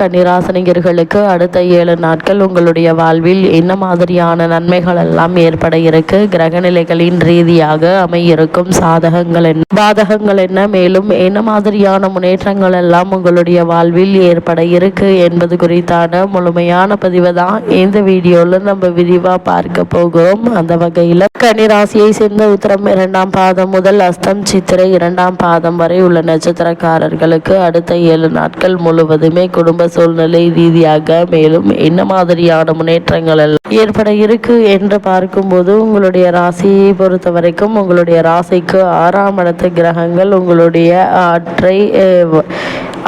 கன்னிராசினியர்களுக்கு அடுத்த 7 நாட்கள் உங்களுடைய வாழ்வில் என்ன மாதிரியான நன்மைகள் எல்லாம் ஏற்பட இருக்கு, கிரகநிலைகளின் ரீதியாக அமையிருக்கும் சாதகங்கள் என்ன, பாதகங்கள் என்ன, மேலும் என்ன மாதிரியான முன்னேற்றங்கள் எல்லாம் உங்களுடைய வாழ்வில் ஏற்பட இருக்கு என்பது குறித்தான முழுமையான பதிவை தான் இந்த வீடியோல நம்ம விரிவா பார்க்க போகிறோம். அந்த வகையில கன்னிராசியை சேர்ந்த உத்திரம் 2ஆம் பாதம் முதல் அஸ்தம் சித்திரை 2ஆம் பாதம் வரை உள்ள நட்சத்திரக்காரர்களுக்கு அடுத்த 7 நாட்கள் முழுவதுமே குடும்ப சூழ்நிலை ரீதியாக மேலும் என்ன மாதிரியான முன்னேற்றங்கள் ஏற்பட இருக்கு என்று பார்க்கும்போது, உங்களுடைய ராசியை பொறுத்த வரைக்கும் உங்களுடைய ராசிக்கு 6ஆம் இடத்து கிரகங்கள் உங்களுடைய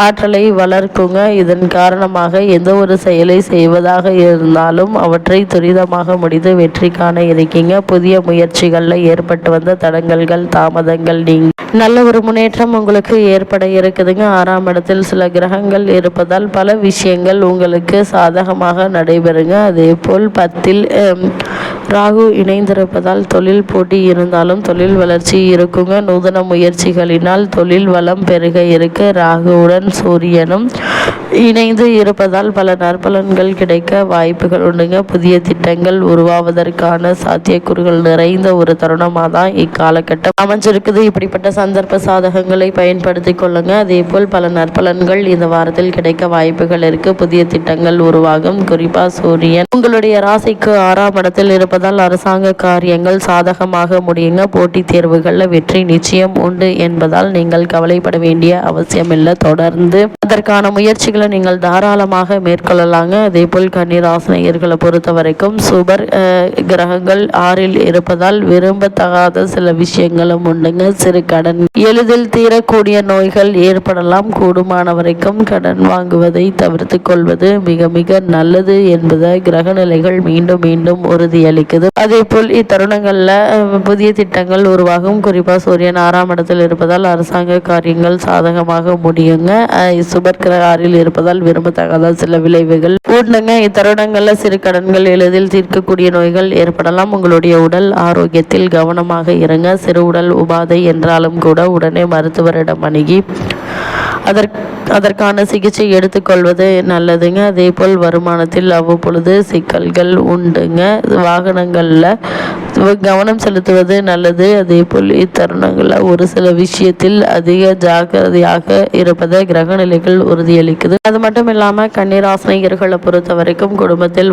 ஆற்றலை வளர்க்குங்க. இதன் காரணமாக எந்த ஒரு செயலை செய்வதாக இருந்தாலும் அவற்றை துரிதமாக முடித்து வெற்றி காண இருக்கீங்க. புதிய முயற்சிகளில் ஏற்பட்டு வந்த தடங்கல்கள் தாமதங்கள் நீங்க நல்ல ஒரு முன்னேற்றம் உங்களுக்கு ஏற்பட இருக்குதுங்க. 6ஆம் இடத்தில் சில கிரகங்கள் இருப்பதால் பல விஷயங்கள் உங்களுக்கு சாதகமாக நடைபெறுங்க. அதே போல் 10இல் ராகு இணைந்திருப்பதால் தொழில் போட்டி இருந்தாலும் தொழில் வளர்ச்சி இருக்குங்க. நூதன முயற்சிகளினால் தொழில் வளம் பெருக இருக்கு. ராகுவுடன் சூரியனும் இணைந்து இருப்பதால் பல நற்பலன்கள் கிடைக்க வாய்ப்புகள் உண்டுங்க. புதிய திட்டங்கள் உருவாவதற்கான சாத்தியக்கூறுகள் நிறைந்த ஒரு தருணமாக தான் இக்காலகட்டம் அமைஞ்சிருக்குது. இப்படிப்பட்ட சந்தர்ப்ப சாதகங்களை பயன்படுத்தி கொள்ளுங்க. அதே போல் பல நற்பலன்கள் இந்த வாரத்தில் கிடைக்க வாய்ப்புகள் இருக்கு. புதிய திட்டங்கள் உருவாகும். குறிப்பா சூரியன் உங்களுடைய ராசிக்கு 6ஆம் இடத்தில் இருப்பதால் அரசாங்க காரியங்கள் சாதகமாக முடியுங்க. போட்டித் தேர்வுகளில் வெற்றி நிச்சயம் உண்டு என்பதால் நீங்கள் கவலைப்பட வேண்டிய அவசியம் இல்லை. தொடர்ந்து அதற்கான முயற்சிகளை நீங்கள் தாராளமாக மேற்கொள்ளலாங்க. அதே போல் கன்னிராசினியர்களை பொறுத்த வரைக்கும் சுபர் கிரகங்கள் 6இல் இருப்பதால் விரும்பத்தகாத சில விஷயங்களும் உண்டுங்க. சிறு கடன், எளிதில் தீரக்கூடிய நோய்கள் ஏற்படலாம். கூடுமான வரைக்கும் கடன் வாங்குவதை தவிர்த்து கொள்வது மிக மிக நல்லது என்பதை கிரகநிலைகள் மீண்டும் மீண்டும் உறுதியளிக்குது. அதே போல் இத்தருணங்கள்ல புதிய திட்டங்கள் உருவாகும். குறிப்பா சூரியன் 6ஆம் இடத்தில் இருப்பதால் அரசாங்க காரியங்கள் சாதகமாக முடியுங்க. சுபர் கிரக 6இல் இருப்பதால் விரும்பத்தகாத சில விளைவுகள் உண்டுங்க. இத்தருணங்கள்ல சிறு கடன்கள், எளிதில் தீர்க்கக்கூடிய நோய்கள் ஏற்படலாம். உங்களுடைய உடல் ஆரோக்கியத்தில் கவனமாக இருங்க. சிறு உடல் உபாதை என்றாலும் கூட உடனே மருத்துவரிடம் அணுகி அதற்கான சிகிச்சை எடுத்துக்கொள்வது நல்லதுங்க. அதே போல் வருமானத்தில் அவ்வப்பொழுது சிக்கல்கள் உண்டுங்க. வாகனங்களில் கவனம் செலுத்துவது நல்லது. அதே போல் இத்தருணங்களில் ஒரு சில விஷயத்தில் அதிக ஜாக்கிரதையாக இருப்பதை கிரகநிலைகள் உறுதியளிக்குது. அது மட்டும் இல்லாமல் கன்னிராசினியர்களை பொறுத்த வரைக்கும் குடும்பத்தில்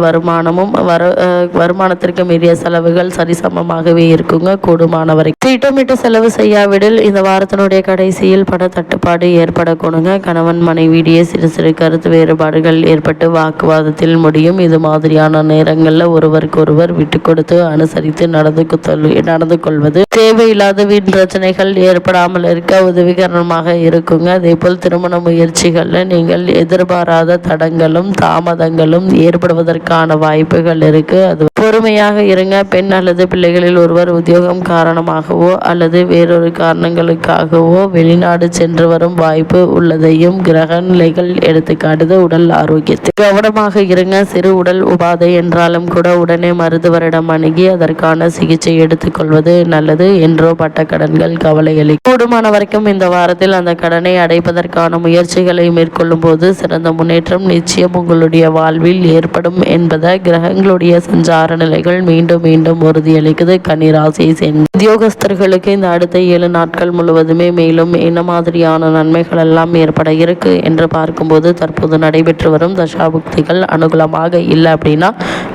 வருமானத்திற்கு மீறிய செலவுகள் சரிசமமாகவே இருக்குங்க. கூடுமான வரைக்கும் திட்டமிட்டு செலவு செய்யாவிடில் இந்த வாரத்தினுடைய கடைசியில் பண தட்டுப்பாடு ஏற்படக்கூடுங்க. கணவன் மனைவியிடையே சிறு சிறு கருத்து வேறுபாடுகள் ஏற்பட்டு வாக்குவாதத்தில் முடியும். இது மாதிரியான நேரங்களில் ஒருவருக்கொருவர் விட்டு கொடுத்து அனுசரித்து நடந்து கொள்வது தேவையில்லாத வீண் பிரச்சனைகள் ஏற்படாமல் இருக்க உதவிகரமாக இருக்குங்க. அதே போல் திருமண முயற்சிகள்ல நீங்கள் எதிர்பாராத தடங்களும் தாமதங்களும் ஏற்படுவதற்கான வாய்ப்புகள் இருக்கு. அது பொறுமையாக இருங்க. பெண் அல்லது பிள்ளைகளில் ஒருவர் உத்தியோகம் காரணமாகவோ அல்லது வேறொரு காரணங்களுக்காகவோ வெளிநாடு சென்று வரும் வாய்ப்பு உள்ளதையும் கிரக நிலைகள் எடுத்துக்காட்டுது. உடல் ஆரோக்கியத்தில் கவனமாக இருங்க. சிறு உடல் உபாதை என்றாலும் கூட உடனே மருத்துவரிடம் அணுகி அதற்கான சிகிச்சை எடுத்துக்கொள்வது நல்லது. என்றோ பட்ட கடன்கள் கவலைகளை கூடுமான வரைக்கும் இந்த வாரத்தில் அந்த கடனை அடைப்பதற்கான முயற்சிகளை மேற்கொள்ளும் போது சிறந்த முன்னேற்றம் நிச்சயம் உங்களுடைய வாழ்வில் ஏற்படும் என்பதை கிரகங்களுடைய சஞ்சார நிலைகள் மீண்டும் மீண்டும் உறுதியளிக்குது. கன்னிராசியை சேர்ந்த உத்தியோகஸ்தர்களுக்கு இந்த அடுத்த 7 நாட்கள் முழுவதுமே மேலும் என்ன மாதிரியான நன்மைகள் எல்லாம் ஏற்பட இருக்கு என்று பார்க்கும்போது, தற்போது நடைபெற்று வரும் தசாபுக்திகள் அனுகூலமாக இல்லை அப்படின்னா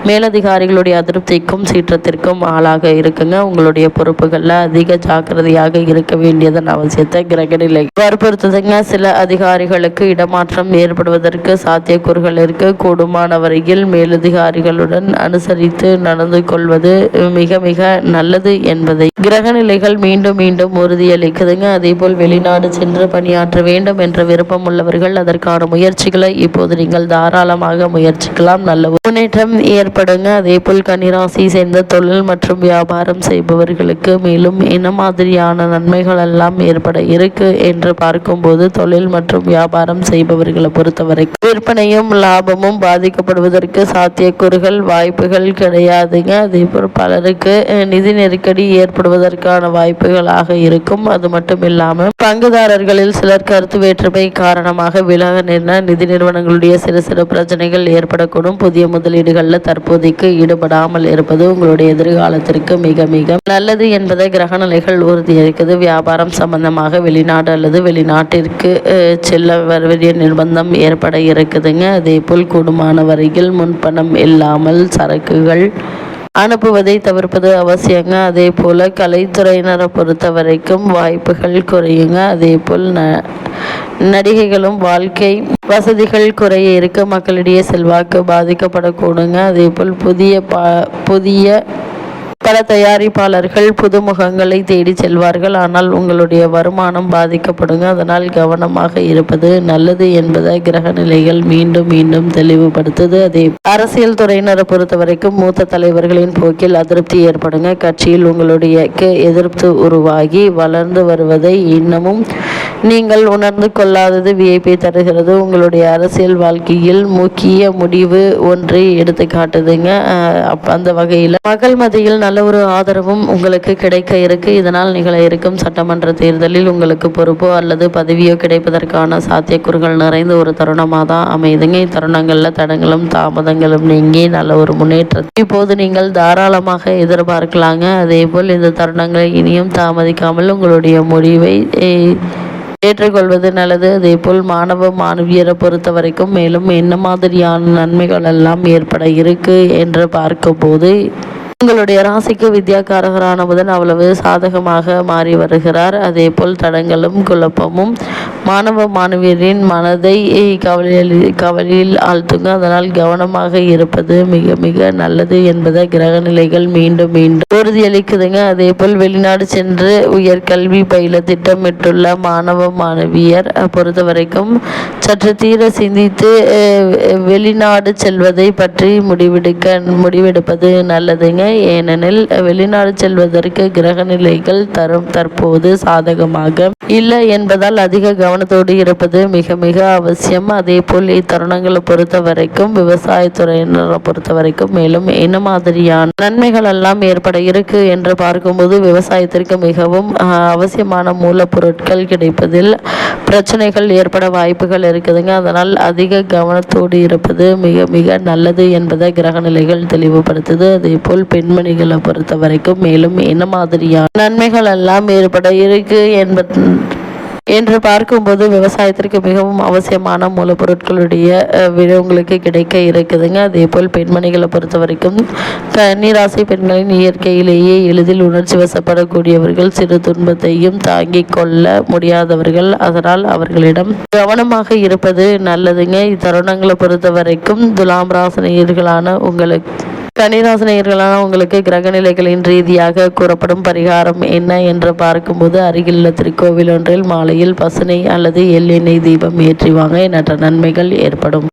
மேலதிகாரிகளுடைய அதிருப்திக்கும் சீற்றத்திற்கும் ஆளாக இருக்குங்க. உங்களுடைய பொறுப்புகளில் அதிக ஜாக்கிரதையாக இருக்க வேண்டியதன் அவசியத்தை கிரகநிலை வற்புறுத்துதுங்க. சில அதிகாரிகளுக்கு இடமாற்றம் ஏற்படுவதற்கு சாத்தியக்கூறுகள் இருக்கு. கூடுமான வரையில் மேலதிகாரிகளுடன் அனுசரித்து நடந்து கொள்வது மிக மிக நல்லது என்பதை கிரகநிலைகள் மீண்டும் மீண்டும் உறுதியளிக்குதுங்க. அதே போல் வெளிநாடு சென்று பணியாற்ற வேண்டும் என்ற விருப்பம் உள்ளவர்கள் அதற்கான முயற்சிகளை இப்போது நீங்கள் தாராளமாக முயற்சிக்கலாம். நல்ல முன்னேற்றம் ஏற்படுங்க. அதேபோல் கன்னிராசி சேர்ந்த தொழில் மற்றும் வியாபாரம் செய்பவர்களுக்கு மேலும் என்ன மாதிரியான நன்மைகள் எல்லாம் ஏற்பட இருக்கு என்று பார்க்கும்போது, தொழில் மற்றும் வியாபாரம் செய்பவர்களை பொறுத்தவரை விற்பனையும் லாபமும் பாதிக்கப்படுவதற்கு சாத்தியக்கூறுகள் வாய்ப்புகள் கிடையாதுங்க. அதேபோல் பலருக்கு நிதி நெருக்கடி ஏற்படுவதற்கான வாய்ப்புகளாக இருக்கும். அது மட்டும் இல்லாமல் பங்குதாரர்களில் சிலர் கருத்து வேற்றுமை காரணமாக விலக நேர்ந்த நிதி நிறுவனங்களுடைய சிறு சிறு பிரச்சனைகள் ஏற்படக்கூடும். புதிய முதலீடுகளில் தற்போதைக்கு ஈடுபடாமல் இருப்பது உங்களுடைய எதிர்காலத்திற்கு மிக மிக நல்லது என்பதை கிரகநிலைகள் உறுதியளிக்குது. வியாபாரம் சம்பந்தமாக வெளிநாடு அல்லது வெளிநாட்டிற்கு செல்ல வருவதிய நிர்பந்தம் ஏற்பட இருக்குதுங்க. அதே போல் கூடுமான வரையில் முன்பணம் இல்லாமல் சரக்குகள் அனுப்புவதை தவிர்ப்பது அவசியங்க. அதே போல் கலைத்துறையினரை பொறுத்த வரைக்கும் வாய்ப்புகள் குறையுங்க. அதே போல் நடிகைகளும் வாழ்க்கை வசதிகள் குறைய இருக்க மக்களிடையே செல்வாக்கு பாதிக்கப்படக்கூடுங்க. அதே போல் புதிய பல தயாரிப்பாளர்கள் புதுமுகங்களை தேடி செல்வார்கள். ஆனால் உங்களுடைய வருமானம் பாதிக்கப்படுங்க. அதனால் கவனமாக இருப்பது நல்லது என்பதை கிரக நிலைகள் மீண்டும் மீண்டும் தெளிவுபடுத்துது. அதே அரசியல் துறையினரை பொறுத்த வரைக்கும் மூத்த தலைவர்களின் போக்கில் அதிருப்தி ஏற்படுங்க. கட்சியில் உங்களுடைய எதிர்ப்பு உருவாகி வளர்ந்து வருவதை இன்னமும் நீங்கள் உணர்ந்து கொள்ளாதது வியப்பை தருகிறது. உங்களுடைய அரசியல் வாழ்க்கையில் முக்கிய முடிவு ஒன்றை எடுத்து காட்டுதுங்க. அந்த வகையில் மக்கள் மத்தியில் நல்ல ஒரு ஆதரவும் உங்களுக்கு கிடைக்க இருக்கு. இதனால் நிகழ இருக்கும் சட்டமன்ற தேர்தலில் உங்களுக்கு பொறுப்போ அல்லது பதவியோ கிடைப்பதற்கான சாத்தியக்கூறுகள் நிறைந்த ஒரு தருணமாக தான் அமையுதுங்க. இத்தருணங்களில் தடங்களும் தாமதங்களும் நீங்கி நல்ல ஒரு முன்னேற்றத்தை இப்போது நீங்கள் தாராளமாக எதிர்பார்க்கலாங்க. அதே போல் இந்த தருணங்களை இனியும் தாமதிக்காமல் உங்களுடைய முடிவை ஏற்றுக்கொள்வது நல்லது. அதே போல் மாணவ மாணவியரை பொறுத்த வரைக்கும் மேலும் என்ன மாதிரியான நன்மைகள் எல்லாம் ஏற்பட இருக்கு என்று பார்க்கும்போது, உங்களுடைய ராசிக்கு வித்யாகாரகரான புதன் அவ்வளவு சாதகமாக மாறி வருகிறார். அதே போல் தடங்களும் குழப்பமும் மாணவ மாணவியரின் மனதை கவலையில் ஆழ்த்துங்க. அதனால் கவனமாக இருப்பது மிக மிக நல்லது என்பதை கிரக நிலைகள் மீண்டும் மீண்டும் உறுதியளிக்குதுங்க. அதே போல் வெளிநாடு சென்று உயர்கல்வி பயில திட்டமிட்டுள்ள மாணவ மாணவியர் பொறுத்த வரைக்கும் சற்று தீர சிந்தித்து வெளிநாடு செல்வதை பற்றி முடிவெடுப்பது நல்லதுங்க. ஏனெனில் வெளிநாடு செல்வதற்கு கிரக நிலைகள் தற்போது சாதகமாக இல்லை என்பதால் அதிக கவனத்தோடு இருப்பது மிக மிக அவசியம். அதே போல் இத்தருணங்களை பொறுத்த வரைக்கும் விவசாயத்துறையினரை பொறுத்த வரைக்கும் மேலும் என்ன மாதிரியான நன்மைகள் எல்லாம் ஏற்பட இருக்கு என்று பார்க்கும்போது, விவசாயத்திற்கு மிகவும் அவசியமான மூலப்பொருட்கள் கிடைப்பதில் பிரச்சனைகள் ஏற்பட வாய்ப்புகள் இருக்குதுங்க. அதனால் அதிக கவனத்தோடு இருப்பது மிக மிக நல்லது என்பதை கிரக நிலைகள் தெளிவுபடுத்துது. அதே போல் பெண்மணிகளை பொறுத்த வரைக்கும் மேலும் என்ன மாதிரியான நன்மைகள் எல்லாம் ஏற்பட இருக்கு என்று பார்க்கும்போது, விவசாயத்திற்கு மிகவும் அவசியமான மூலப்பொருட்களுடைய விலை உங்களுக்கு கிடைக்க இருக்குதுங்க. அதே போல் பெண்மணிகளை பொறுத்த வரைக்கும் கன்னிராசி பெண்களின் இயற்கையிலேயே எளிதில் உணர்ச்சி வசப்படக்கூடியவர்கள், சிறு துன்பத்தையும் தாங்கிக் கொள்ள முடியாதவர்கள். அதனால் அவர்களிடம் கவனமாக இருப்பது நல்லதுங்க. இத்தருணங்களை பொறுத்த வரைக்கும் துலாம் ராசினியர்களான உங்களுக்கு கிரகநிலைகளின் ரீதியாக கூறப்படும் பரிகாரம் என்ன என்று பார்க்கும்போது, அருகிலுள்ள திருக்கோவில் ஒன்றில் மாலையில் பசுனை அல்லது எள்ளெண்ணெய் தீபம் ஏற்றி வாங்க எண்ணற்ற நன்மைகள் ஏற்படும்.